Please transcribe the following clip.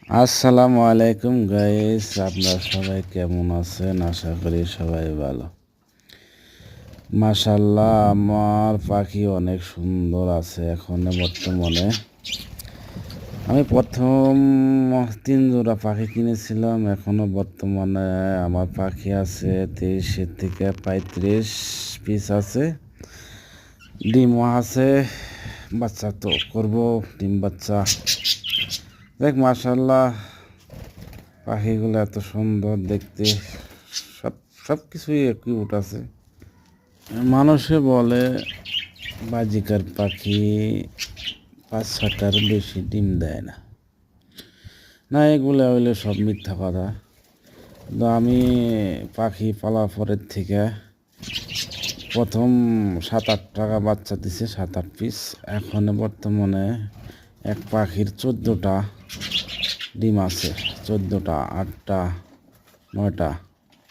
আসসালামু আলাইকুম গাইস, আপনারা সবাই কেমন আছেন? আশা করি সবাই ভালো। মাশাল্লাহ, আমার পাখি অনেক সুন্দর আছে এখন বর্তমানে। আমি প্রথম 3 জোড়া পাখি কিনেছিলাম, এখনো বর্তমানে আমার পাখি আছে 30 থেকে 35 পিস আছে। ডিমও আছে, বাচ্চা তো করবো, ডিম বাচ্চা। দেখ মাশাল্লাহ, পাখিগুলো এত সুন্দর দেখতে, সব সব কিছুই কিউট আছে। মানুষে বলে বাজিকার পাখি 5-6টার বেশি ডিম দেয় না। না, এগুলো হইলে সব মিথ্যা কথা। তো আমি পাখি পালার পরের থেকে প্রথম 7-8 টাকা বাচ্চা দিছে, 7-8 পিস। এখন বর্তমানে এক পাখির 14টা ডিম আছে, 14টা, 8টা, 9টা।